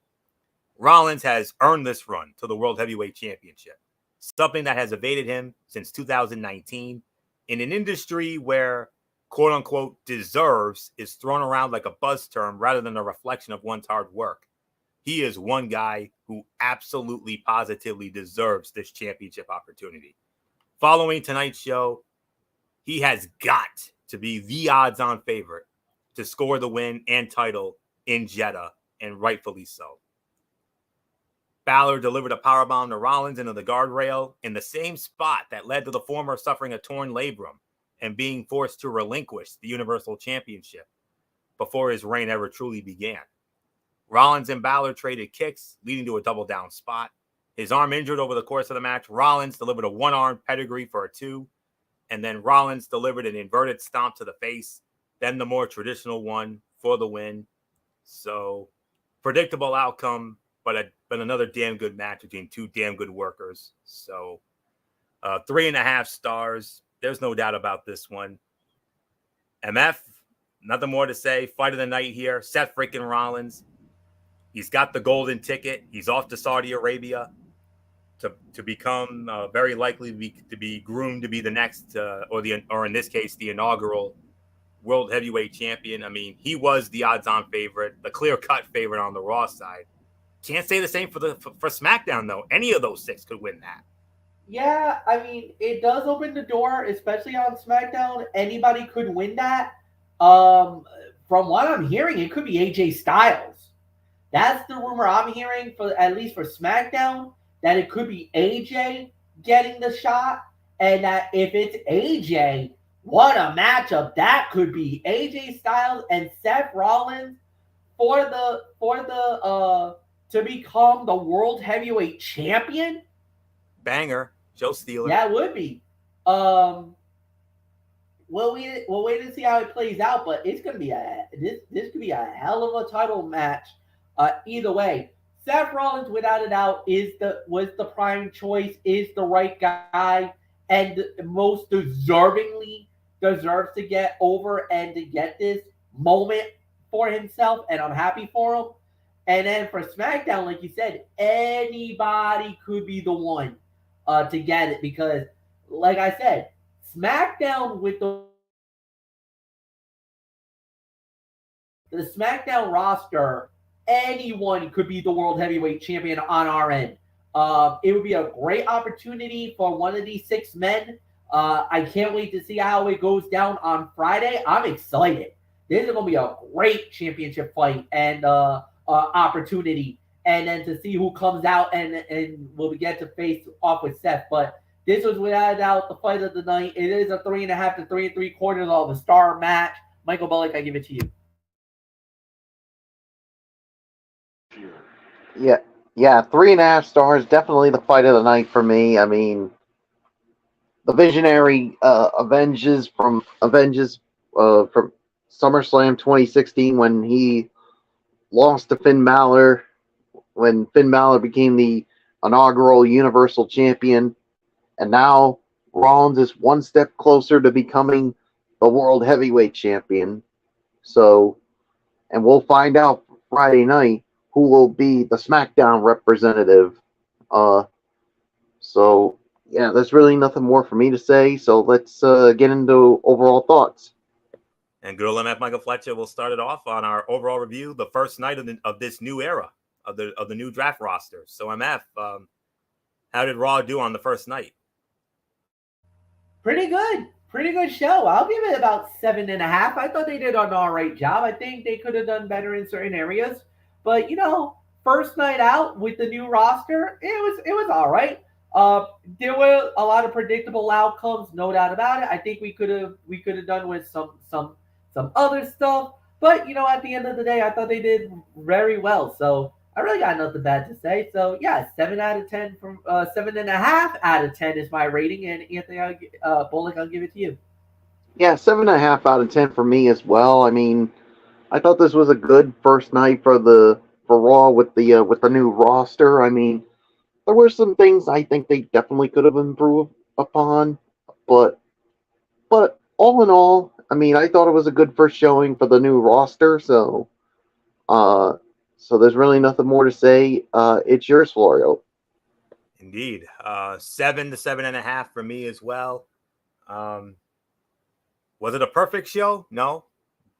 Rollins has earned this run to the World Heavyweight Championship, something that has evaded him since 2019 in an industry where quote-unquote deserves is thrown around like a buzz term rather than a reflection of one's hard work. He is one guy who absolutely positively deserves this championship opportunity. Following tonight's show, he has got to be the odds-on favorite to score the win and title in Jeddah, and rightfully so. Balor delivered a powerbomb to Rollins into the guardrail in the same spot that led to the former suffering a torn labrum and being forced to relinquish the Universal Championship before his reign ever truly began. Rollins and Balor traded kicks, leading to a double down spot. His arm injured over the course of the match. Rollins delivered a one-arm pedigree for a 2, and then Rollins delivered an inverted stomp to the face, then the more traditional one for the win. So predictable outcome, but another damn good match between two damn good workers. So 3.5 stars. There's no doubt about this one. MF, nothing more to say. Fight of the night here. Seth freaking Rollins. He's got the golden ticket. He's off to Saudi Arabia to become very likely to be groomed to be the next, or in this case, the inaugural World Heavyweight Champion. I mean, he was the odds-on favorite, the clear-cut favorite on the Raw side. Can't say the same for SmackDown though. Any of those 6 could win that. Yeah, I mean, it does open the door, especially on SmackDown. Anybody could win that. From what I'm hearing, it could be AJ Styles. That's the rumor I'm hearing, for at least for SmackDown, that it could be AJ getting the shot, and that if it's AJ, what a matchup that could be. AJ Styles and Seth Rollins for the to become the World Heavyweight Champion. Banger. Joe Steeler. Yeah, it would be. We'll wait and see how it plays out, but it's gonna be this could be a hell of a title match. Either way, Seth Rollins, without a doubt, was the prime choice, is the right guy, and most deservingly deserves to get over and to get this moment for himself, and I'm happy for him. And then for SmackDown, like you said, anybody could be the one to get it, because, like I said, SmackDown with the SmackDown roster, anyone could be the World Heavyweight Champion on our end. It would be a great opportunity for one of these 6 men. I can't wait to see how it goes down on Friday. I'm excited. This is going to be a great championship fight and opportunity. And then to see who comes out and will get to face off with Seth. But this was without a doubt the fight of the night. It is a 3.5 to 3 3/4 of a star match. Michael Bullock, I give it to you. Yeah, 3.5 stars. Definitely the fight of the night for me. I mean, the visionary Avengers from SummerSlam 2016 when he lost to Finn Balor, when Finn Balor became the inaugural Universal Champion, and now Rollins is one step closer to becoming the World Heavyweight Champion. So, and we'll find out Friday night who will be the SmackDown representative. So, yeah, there's really nothing more for me to say. So let's get into overall thoughts. And good old MF Michael Fletcher will start it off on our overall review, the first night of this new era of the new draft roster. So MF, how did Raw do on the first night? Pretty good show. I'll give it about 7.5. I thought they did an all right job. I think they could have done better in certain areas, but first night out with the new roster, it was all right. There were a lot of predictable outcomes, no doubt about it. I think we could have done with some other stuff, but at the end of the day, I thought they did very well. So I really got nothing bad to say. So yeah, 7 out of 10 from 7.5 out of 10 is my rating. And Anthony Bullock, I'll give it to you. Yeah, 7.5 out of 10 for me as well. I mean, I thought this was a good first night for Raw with the new roster. I mean, there were some things I think they definitely could have improved upon, but all in all, I mean, I thought it was a good first showing for the new roster. So, so there's really nothing more to say. It's yours, Florio. Indeed, 7 to 7.5 for me as well. Was it a perfect show? No,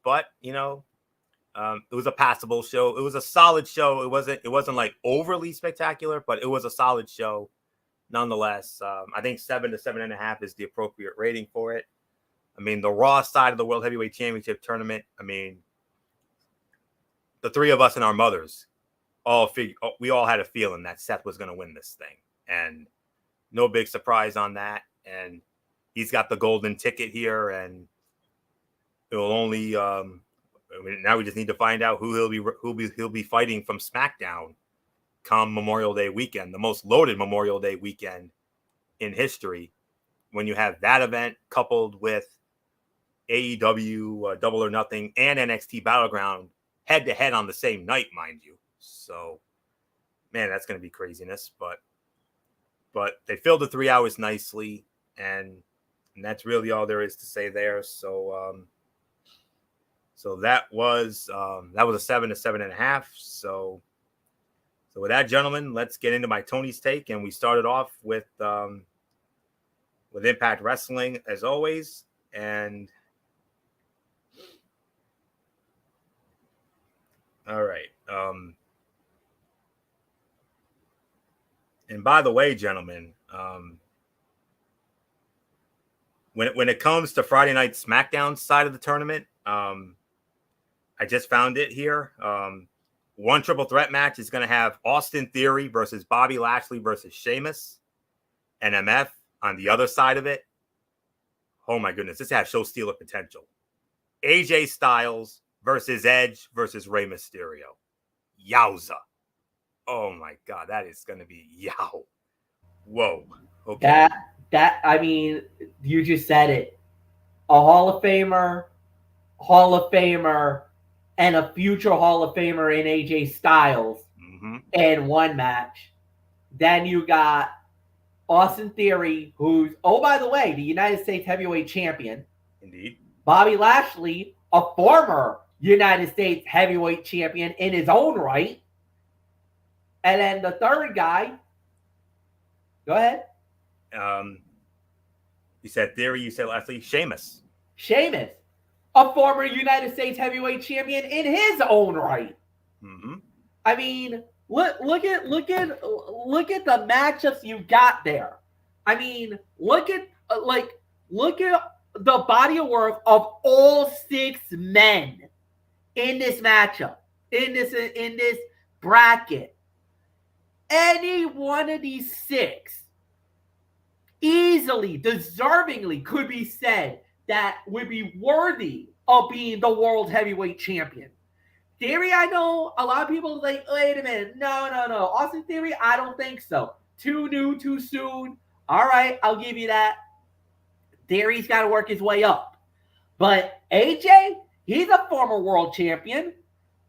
but it was a passable show. It was a solid show. It wasn't like overly spectacular, but it was a solid show nonetheless. I think 7 to 7.5 is the appropriate rating for it. I mean, the Raw side of the World Heavyweight Championship tournament, I mean, the three of us and our mothers we all had a feeling that Seth was going to win this thing, and no big surprise on that. And he's got the golden ticket here, and it will only now we just need to find out who he'll be fighting from SmackDown come Memorial Day weekend, the most loaded Memorial Day weekend in history. When you have that event coupled with AEW Double or Nothing and NXT Battleground head to head on the same night, mind you. So, man, that's going to be craziness. But they filled the 3 hours nicely, and that's really all there is to say there. So, so that was a 7 to 7.5. So with that, gentlemen, let's get into my Tony's take, and we started off with Impact Wrestling as always, and all right. And by the way, gentlemen, when it comes to Friday Night SmackDown side of the tournament, I just found it here. One triple threat match is going to have Austin Theory versus Bobby Lashley versus Sheamus and MF on the other side of it. Oh my goodness, this has show stealer potential. AJ Styles versus Edge versus Rey Mysterio. Yowza. Oh my God, that is going to be yow. Whoa. Okay. That I mean, you just said it. A Hall of Famer, and a future Hall of Famer in AJ Styles in one match. Then you got Austin Theory, who's, oh, by the way, the United States Heavyweight Champion. Indeed. Bobby Lashley, a former United States Heavyweight Champion in his own right. And then the third guy, go ahead. You said Theory, you said Lashley, Sheamus, a former United States Heavyweight Champion in his own right. I mean, look at the matchups you got there. I mean, look at the body of work of all 6 men in this matchup, in this bracket. Any one of these 6 easily, deservingly could be said that would be worthy of being the world heavyweight champion. Theory, I know a lot of people like, wait a minute, no. Austin Theory, I don't think so. Too new, too soon. All right, I'll give you that. Theory's got to work his way up. But AJ, he's a former world champion.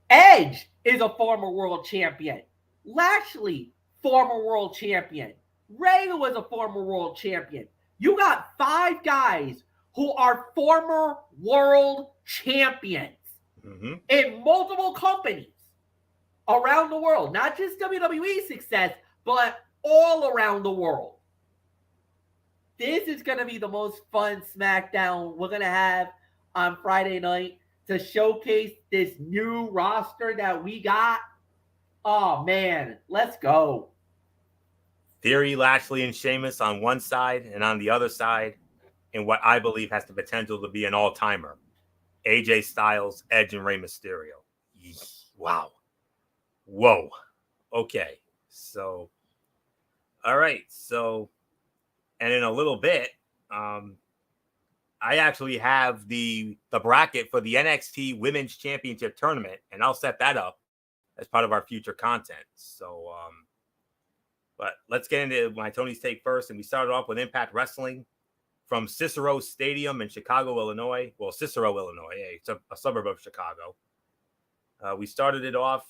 Edge is a former world champion. Lashley, former world champion. Rey was a former world champion. You got 5 guys who are former world champions in multiple companies around the world. Not just WWE success, but all around the world. This is going to be the most fun SmackDown we're going to have on Friday night to showcase this new roster that we got. Oh, man, let's go. Theory, Lashley, and Sheamus on one side, and on the other side, in what I believe has the potential to be an all-timer, AJ Styles, Edge, and Rey Mysterio. Wow. Whoa. Okay. So, all right. So, and in a little bit, I actually have the bracket for the NXT Women's Championship Tournament, and I'll set that up as part of our future content. So, but let's get into my Tony's take first. And we started off with Impact Wrestling from Cicero Stadium in Chicago, Illinois. Well, Cicero, Illinois. It's a suburb of Chicago. We started it off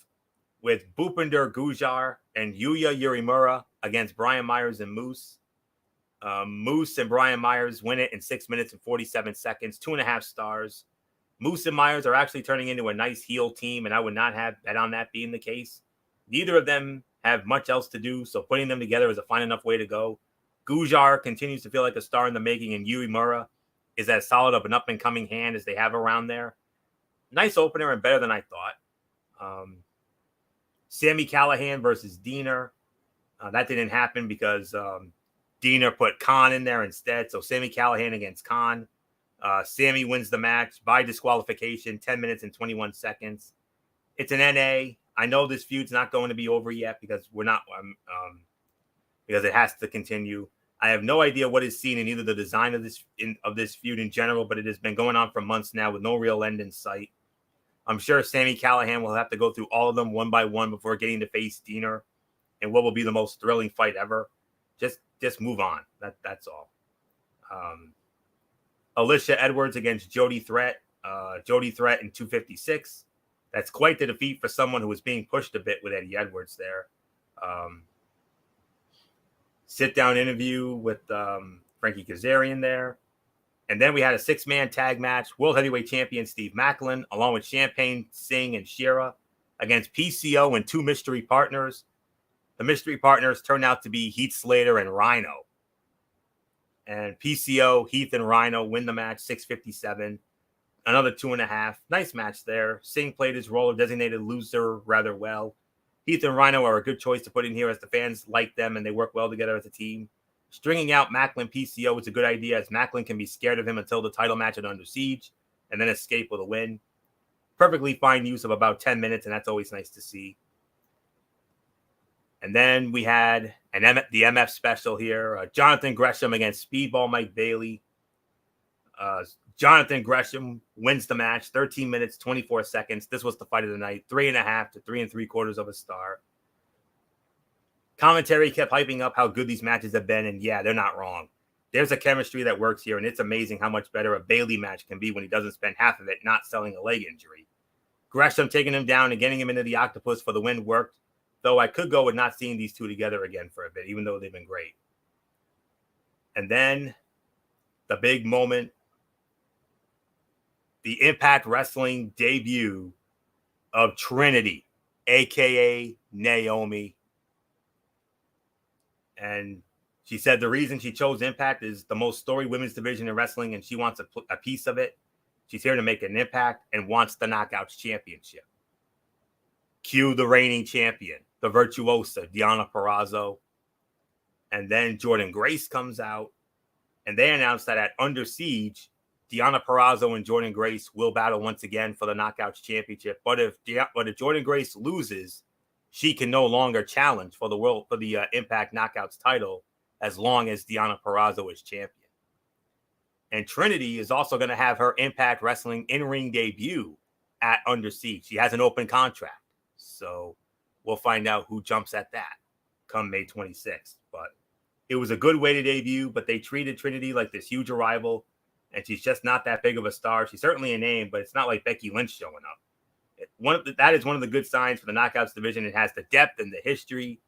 with Bhupinder Gujar and Yuya Uemura against Brian Myers and Moose. Moose and Brian Myers win it in 6 minutes and 47 seconds, 2.5 stars. Moose and Myers are actually turning into a nice heel team, and I would not have bet on that being the case. Neither of them have much else to do, so putting them together is a fine enough way to go. Gujar continues to feel like a star in the making, and Uemura is as solid of an up-and-coming hand as they have around there. Nice opener and better than I thought. Sami Callihan versus Diener. That didn't happen because Diener put Khan in there instead, so Sami Callihan against Khan. Sami wins the match by disqualification, 10 minutes and 21 seconds. It's an NA. I know this feud's not going to be over yet because we're not, because it has to continue. I have no idea what is seen in either the design of this feud in general, but it has been going on for months now with no real end in sight. I'm sure Sami Callihan will have to go through all of them one by one before getting to face Diener in what will be the most thrilling fight ever. Just move on. That's all. Alicia Edwards against Jody Threat. Jody Threat in 256. That's quite the defeat for someone who was being pushed a bit with Eddie Edwards there. Sit-down interview with Frankie Kazarian there. And then we had a 6-man tag match. World Heavyweight Champion Steve Macklin, along with Champagne, Singh, and Shera, against PCO and 2 mystery partners. The mystery partners turned out to be Heath Slater and Rhino. And PCO, Heath, and Rhino win the match, 6:57. Another 2.5. Nice match there. Singh played his role of designated loser rather well. Heath and Rhino are a good choice to put in here as the fans like them and they work well together as a team. Stringing out Macklin PCO is a good idea as Macklin can be scared of him until the title match at Under Siege and then escape with a win. Perfectly fine use of about 10 minutes, and that's always nice to see. And then we had the MF special here. Jonathan Gresham against Speedball Mike Bailey. Jonathan Gresham wins the match, 13 minutes, 24 seconds. This was the fight of the night, 3.5 to 3 3/4 of a star. Commentary kept hyping up how good these matches have been, and yeah, they're not wrong. There's a chemistry that works here, and it's amazing how much better a Bailey match can be when he doesn't spend half of it not selling a leg injury. Gresham taking him down and getting him into the octopus for the win worked, though I could go with not seeing these two together again for a bit, even though they've been great. And then the big moment, the Impact Wrestling debut of Trinity, a.k.a. Naomi. And she said the reason she chose Impact is the most storied women's division in wrestling, and she wants a piece of it. She's here to make an impact and wants the Knockouts Championship. Cue the reigning champion, the virtuosa, Deonna Purrazzo. And then Jordynne Grace comes out, and they announced that at Under Siege, Deonna Purrazzo and Jordynne Grace will battle once again for the Knockouts Championship. But if Jordynne Grace loses, she can no longer challenge for the Impact Knockouts title as long as Deonna Purrazzo is champion. And Trinity is also going to have her Impact Wrestling in-ring debut at Under Siege. She has an open contract, so we'll find out who jumps at that come May 26th. But it was a good way to debut, but they treated Trinity like this huge arrival, and she's just not that big of a star. She's certainly a name, but it's not like Becky Lynch showing up. That is one of the good signs for the Knockouts division. It has the depth and the history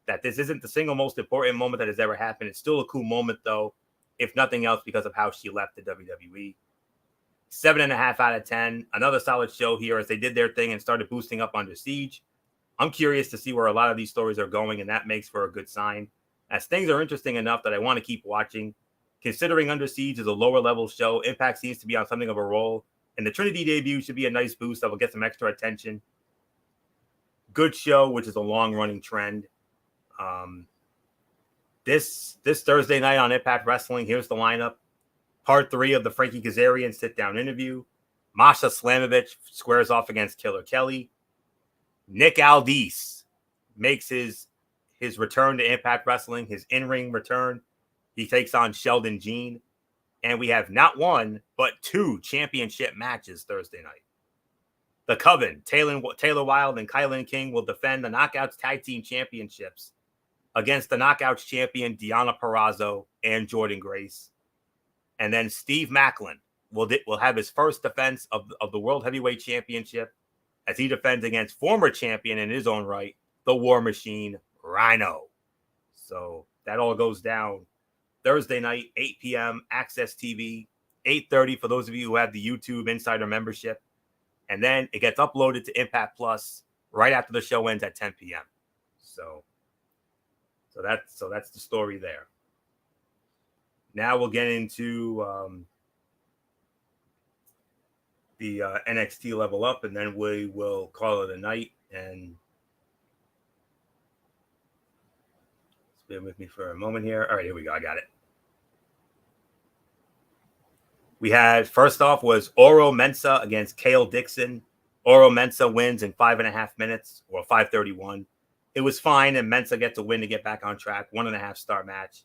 that this isn't the single most important moment that has ever happened. It's still a cool moment, though, if nothing else, because of how she left the WWE. 7.5 out of 10. Another solid show here as they did their thing and started boosting up Under Siege. I'm curious to see where a lot of these stories are going, and that makes for a good sign, as things are interesting enough that I want to keep watching. Considering Under Siege is a lower-level show, Impact seems to be on something of a roll, and the Trinity debut should be a nice boost that will get some extra attention. Good show, which is a long-running trend. This Thursday night on Impact Wrestling, here's the lineup. Part 3 of the Frankie Kazarian sit-down interview. Masha Slamovich squares off against Killer Kelly. Nick Aldis makes his return to Impact Wrestling, his in-ring return. He takes on Sheldon Jean. And we have not one, but 2 championship matches Thursday night. The Coven, Taylor Wilde and Kylan King will defend the Knockouts Tag Team Championships against the Knockouts champion Deonna Purrazzo and Jordynne Grace. And then Steve Macklin will have his first defense of the World Heavyweight Championship as he defends against former champion in his own right, the War Machine, Rhino. So that all goes down Thursday night, 8 p.m., Access TV, 8:30 for those of you who have the YouTube Insider membership. And then it gets uploaded to Impact Plus right after the show ends at 10 p.m. So that's the story there. Now we'll get into the NXT Level Up, and then we will call it a night. And bear with me for a moment here. All right, here we go. I got it. We had, first off, was Oro Mensah against Kale Dixon. Oro Mensah wins in 5.5 minutes, or 5:31. It was fine, and Mensah gets a win to get back on track. 1.5-star match.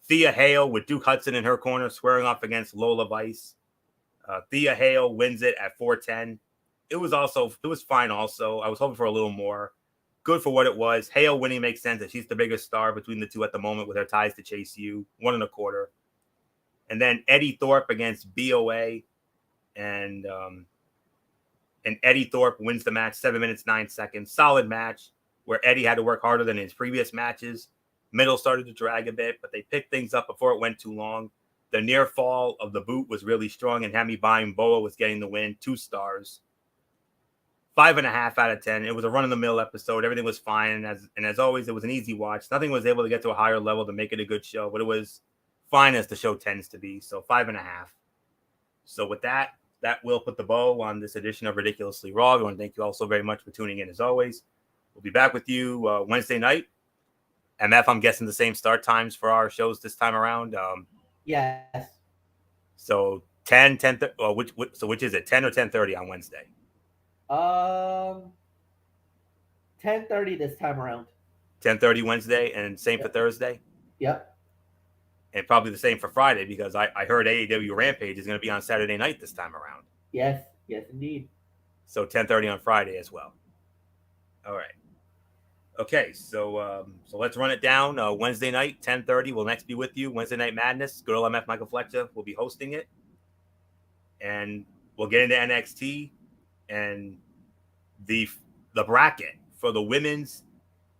Thea Hale with Duke Hudson in her corner, squaring off against Lola Vice. Thea Hale wins it at 4:10. It was fine also. I was hoping for a little more. Good for what it was. Hale winning makes sense that she's the biggest star between the two at the moment with her ties to Chase U. 1.25. And then Eddie Thorpe against BOA. And And Eddie Thorpe wins the match 7 minutes, 9 seconds. Solid match where Eddie had to work harder than his previous matches. Middle started to drag a bit, but they picked things up before it went too long. The near fall of the boot was really strong, and Hemi Boa was getting the win. 2 stars. 5.5 out of 10. It was a run-of-the-mill episode. Everything was fine. And as always, it was an easy watch. Nothing was able to get to a higher level to make it a good show, but it was fine as the show tends to be. So 5.5. So with that will put the bow on this edition of Ridiculously Raw. I want to thank you all so very much for tuning in as always. We'll be back with you Wednesday night. MF, I'm guessing the same start times for our shows this time around. Yes. So 10, which is it? 10 or 10:30 on Wednesday? 10:30 this time around. 10:30 Wednesday, and same for Thursday? Yep. And probably the same for Friday, because I heard AEW Rampage is going to be on Saturday night this time around. Yes, indeed. So 10:30 on Friday as well. All right. Okay, so let's run it down. Wednesday night, 10:30. We'll next be with you. Wednesday Night Madness. Good old MF Michael Fletcher will be hosting it. And we'll get into NXT and the bracket for the women's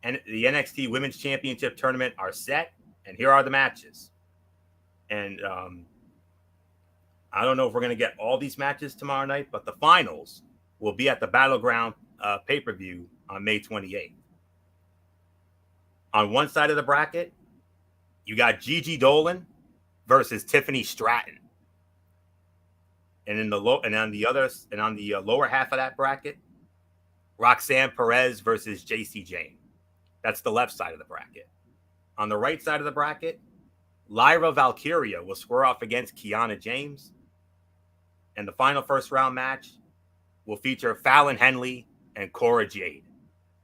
and the NXT Women's Championship Tournament are set. And here are the matches. And I don't know if we're going to get all these matches tomorrow night, but the finals will be at the Battleground pay-per-view on May 28th. On one side of the bracket, you got Gigi Dolan versus Tiffany Stratton. And on the lower half of that bracket, Roxanne Perez versus JC Jane. That's the left side of the bracket. On the right side of the bracket, Lyra Valkyria will square off against Kiana James. And the final first round match will feature Fallon Henley and Cora Jade.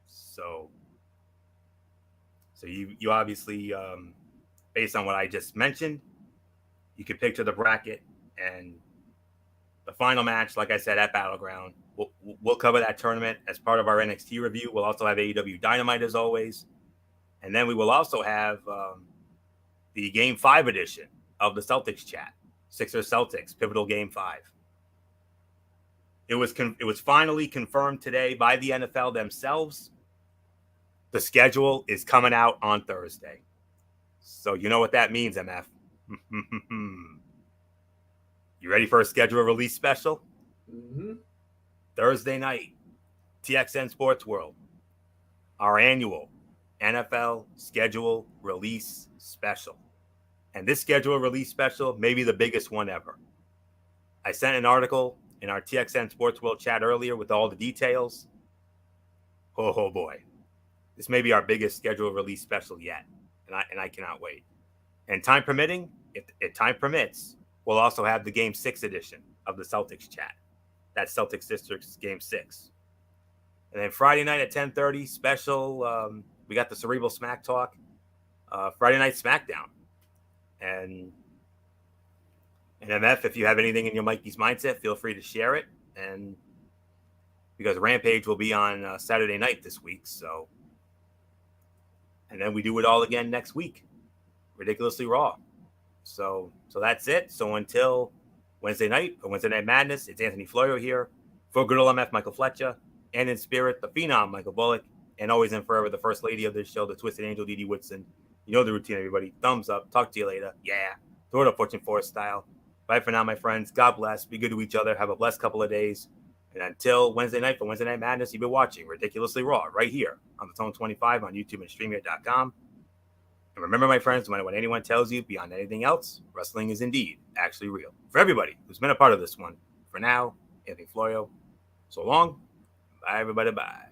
So you obviously, based on what I just mentioned, you can picture the bracket and the final match, like I said, at Battleground. We'll cover that tournament as part of our NXT review. We'll also have AEW Dynamite as always. And then we will also have the Game 5 edition of the Celtics chat. Sixers Celtics, pivotal Game 5. It was finally confirmed today by the NFL themselves. The schedule is coming out on Thursday. So you know what that means, MF. You ready for a schedule release special? Mm-hmm. Thursday night, TXN Sports World, our annual NFL schedule release special. And this schedule release special may be the biggest one ever. I sent an article in our TXN Sports World chat earlier with all the details. Oh boy. This may be our biggest schedule release special yet. And I cannot wait. And time permitting, if time permits, we'll also have the Game 6 edition of the Celtics chat. That's Celtics Districts Game 6. And then Friday night at 10:30, special, we got the Cerebral Smack Talk, Friday Night SmackDown. And MF, if you have anything in your Mikey's mindset, feel free to share it. And because Rampage will be on Saturday night this week, so. And then we do it all again next week. Ridiculously Raw. So that's it. So until Wednesday night or Wednesday Night Madness, it's Anthony Florio here for good old MF Michael Fletcher, and in spirit, the Phenom Michael Bullock, and always and forever the First Lady of this show, the Twisted Angel Dee Dee Woodson. You know the routine, everybody. Thumbs up. Talk to you later. Yeah. Throw it up Fortune Forest style. Bye for now, my friends. God bless. Be good to each other. Have a blessed couple of days. And until Wednesday night for Wednesday Night Madness, you've been watching Ridiculously Raw right here on the Tone 25 on YouTube and StreamYard.com. And remember, my friends, no matter what anyone tells you, beyond anything else, wrestling is indeed actually real. For everybody who's been a part of this one, for now, Anthony Florio, so long. Bye, everybody. Bye.